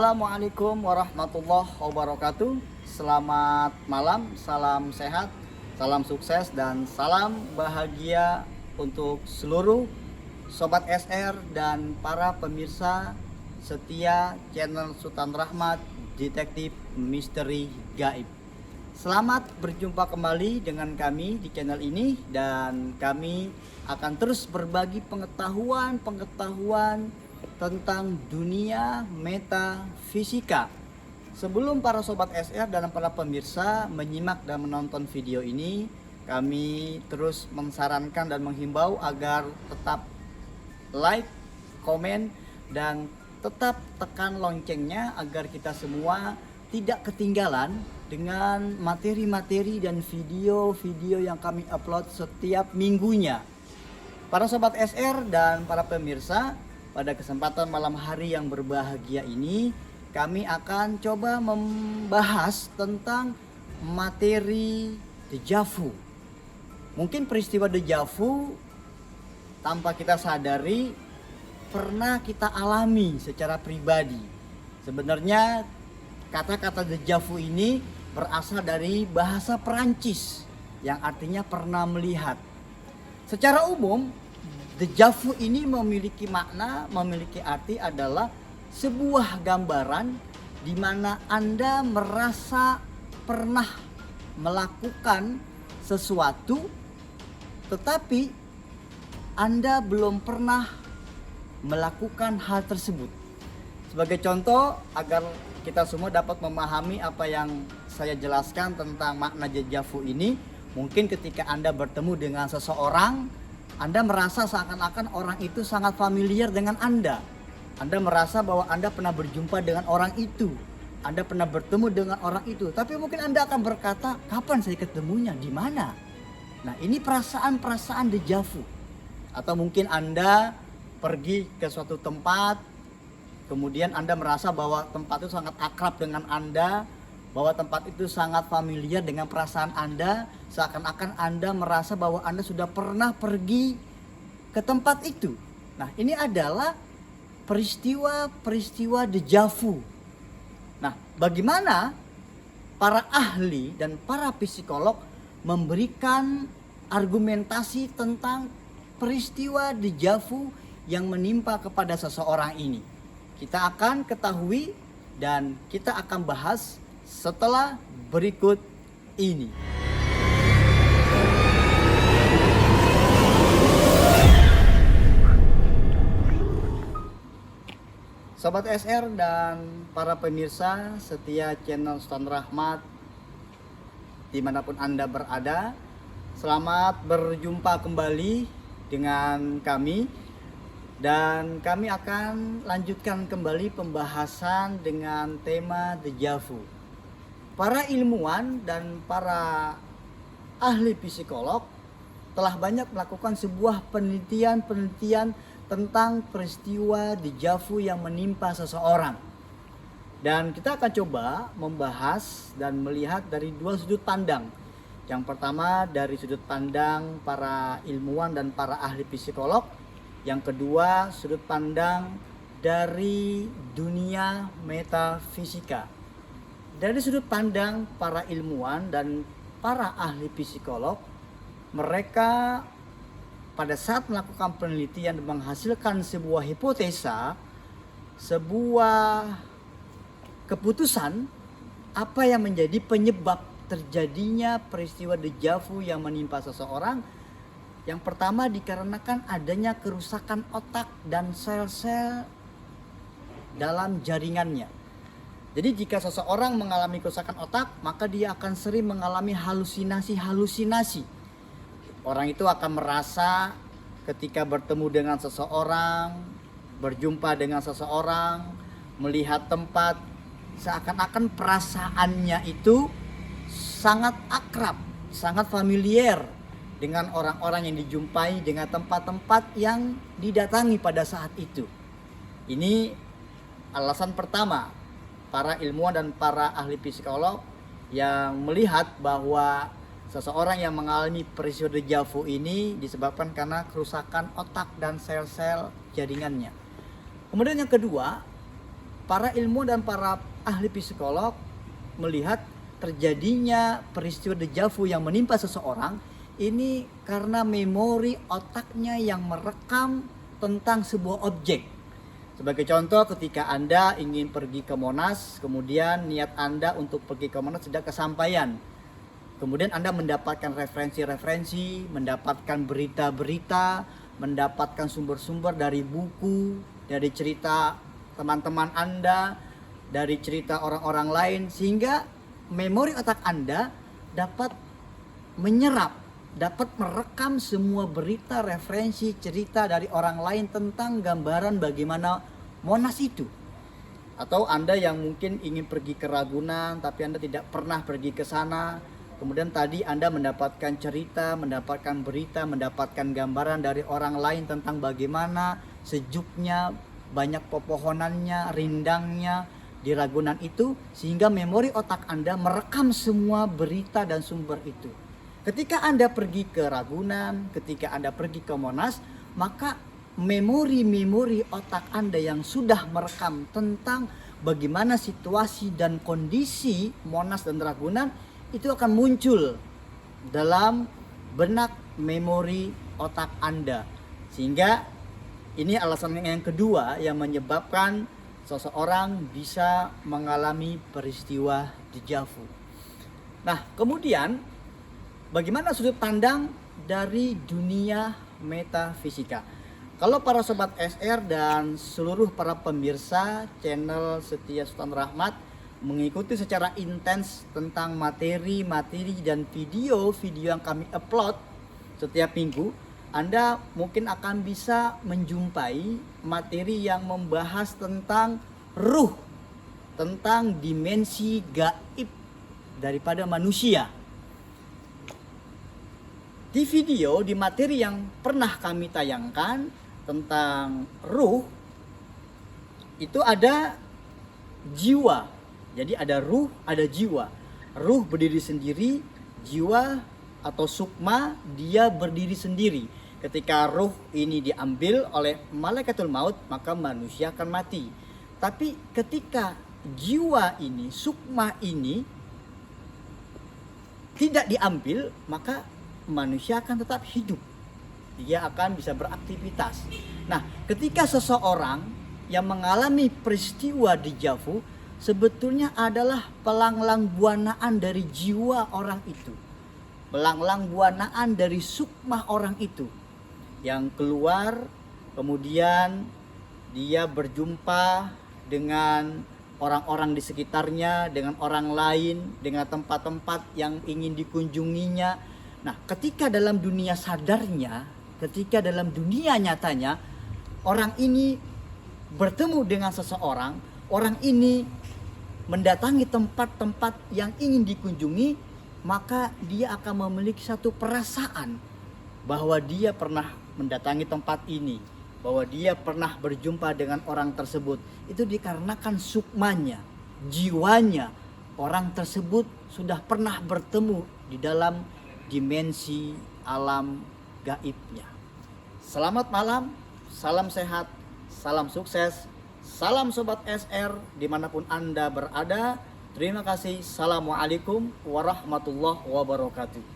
Assalamualaikum warahmatullahi wabarakatuh. Selamat malam, salam sehat, salam sukses, dan salam bahagia untuk seluruh Sobat SR dan para pemirsa setia channel Sultan Rahmat Detektif Misteri Gaib. Selamat berjumpa kembali dengan kami di channel ini, dan kami akan terus berbagi pengetahuan tentang dunia metafisika. Sebelum para sobat SR dan para pemirsa menyimak dan menonton video ini, kami terus mensarankan dan menghimbau agar tetap like, komen, dan tetap tekan loncengnya agar kita semua tidak ketinggalan dengan materi-materi dan video-video yang kami upload setiap minggunya. Para sobat SR dan para pemirsa, pada kesempatan malam hari yang berbahagia ini, kami akan coba membahas tentang materi déjà vu. Mungkin peristiwa déjà vu tanpa kita sadari pernah kita alami secara pribadi. Sebenarnya kata-kata déjà vu ini berasal dari bahasa Perancis yang artinya pernah melihat. Secara umum, déjà vu ini memiliki makna, memiliki arti adalah sebuah gambaran di mana Anda merasa pernah melakukan sesuatu tetapi Anda belum pernah melakukan hal tersebut. Sebagai contoh, agar kita semua dapat memahami apa yang saya jelaskan tentang makna déjà vu ini, mungkin ketika Anda bertemu dengan seseorang, Anda merasa seakan-akan orang itu sangat familiar dengan Anda. Anda merasa bahwa Anda pernah berjumpa dengan orang itu, Anda pernah bertemu dengan orang itu, tapi mungkin Anda akan berkata, kapan saya ketemunya, di mana? Nah, ini perasaan-perasaan déjà vu. Atau mungkin Anda pergi ke suatu tempat, kemudian Anda merasa bahwa tempat itu sangat akrab dengan Anda, bahwa tempat itu sangat familiar dengan perasaan Anda, seakan-akan Anda merasa bahwa Anda sudah pernah pergi ke tempat itu. Nah, ini adalah peristiwa déjà vu. Nah, bagaimana para ahli dan para psikolog memberikan argumentasi tentang peristiwa déjà vu yang menimpa kepada seseorang ini? Kita akan ketahui dan kita akan bahas setelah berikut ini. Sobat SR dan para pemirsa setia channel Sultan Rahmat dimanapun Anda berada, selamat berjumpa kembali dengan kami. Dan kami akan lanjutkan kembali pembahasan dengan tema déjà vu. Para ilmuwan dan para ahli psikolog telah banyak melakukan sebuah penelitian tentang peristiwa déjà vu yang menimpa seseorang. Dan kita akan coba membahas dan melihat dari dua sudut pandang. Yang pertama dari sudut pandang para ilmuwan dan para ahli psikolog. Yang kedua sudut pandang dari dunia metafisika. Dari sudut pandang para ilmuwan dan para ahli psikolog, mereka pada saat melakukan penelitian dan menghasilkan sebuah hipotesa, sebuah keputusan apa yang menjadi penyebab terjadinya peristiwa déjà vu yang menimpa seseorang. Yang pertama dikarenakan adanya kerusakan otak dan sel-sel dalam jaringannya. Jadi jika seseorang mengalami kerusakan otak, maka dia akan sering mengalami halusinasi. Orang itu akan merasa ketika bertemu dengan seseorang, berjumpa dengan seseorang, melihat tempat, seakan-akan perasaannya itu sangat akrab, sangat familiar dengan orang-orang yang dijumpai, dengan tempat-tempat yang didatangi pada saat itu. Ini alasan pertama para ilmuwan dan para ahli psikolog yang melihat bahwa seseorang yang mengalami peristiwa déjà vu ini disebabkan karena kerusakan otak dan sel-sel jaringannya. Kemudian yang kedua, para ilmuwan dan para ahli psikolog melihat terjadinya peristiwa deja vu yang menimpa seseorang ini karena memori otaknya yang merekam tentang sebuah objek. Sebagai contoh, ketika Anda ingin pergi ke Monas, kemudian niat Anda untuk pergi ke Monas tidak kesampaian. Kemudian Anda mendapatkan referensi-referensi, mendapatkan berita-berita, mendapatkan sumber-sumber dari buku, dari cerita teman-teman Anda, dari cerita orang-orang lain, sehingga memori otak Anda dapat menyerap, dapat merekam semua berita, referensi, cerita dari orang lain tentang gambaran bagaimana Monas itu. Atau Anda yang mungkin ingin pergi ke Ragunan tapi Anda tidak pernah pergi ke sana, kemudian tadi Anda mendapatkan cerita, mendapatkan berita, mendapatkan gambaran dari orang lain tentang bagaimana sejuknya, banyak pepohonannya, rindangnya di Ragunan itu, sehingga memori otak Anda merekam semua berita dan sumber itu. Ketika Anda pergi ke Ragunan, ketika Anda pergi ke Monas, maka memori-memori otak Anda yang sudah merekam tentang bagaimana situasi dan kondisi Monas dan Ragunan itu akan muncul dalam benak memori otak Anda. Sehingga ini alasan yang kedua yang menyebabkan seseorang bisa mengalami peristiwa deja vu. Nah, kemudian bagaimana sudut pandang dari dunia metafisika? Kalau para sobat SR dan seluruh para pemirsa channel Setia Sultan Rahmat mengikuti secara intens tentang materi-materi dan video-video yang kami upload setiap minggu, Anda mungkin akan bisa menjumpai materi yang membahas tentang ruh, tentang dimensi gaib daripada manusia. Di video, di materi yang pernah kami tayangkan tentang ruh, itu ada jiwa. Jadi ada ruh, ada jiwa. Ruh berdiri sendiri, jiwa atau sukma dia berdiri sendiri. Ketika ruh ini diambil oleh malaikatul maut, maka manusia akan mati. Tapi ketika jiwa ini, sukma ini tidak diambil, maka manusia akan tetap hidup. Dia akan bisa beraktivitas. Nah, ketika seseorang yang mengalami peristiwa deja vu sebetulnya adalah pelanglang buanaan dari jiwa orang itu. Pelanglang buanaan dari sukma orang itu yang keluar, kemudian dia berjumpa dengan orang-orang di sekitarnya, dengan orang lain, dengan tempat-tempat yang ingin dikunjunginya. Nah, ketika dalam dunia sadarnya, ketika dalam dunia nyatanya, orang ini bertemu dengan seseorang, orang ini mendatangi tempat-tempat yang ingin dikunjungi, maka dia akan memiliki satu perasaan bahwa dia pernah mendatangi tempat ini, bahwa dia pernah berjumpa dengan orang tersebut. Itu dikarenakan sukmanya, jiwanya, orang tersebut sudah pernah bertemu di dalam dimensi alam gaibnya. Selamat malam, salam sehat, salam sukses, salam Sobat SR dimanapun Anda berada. Terima kasih. Assalamualaikum warahmatullahi wabarakatuh.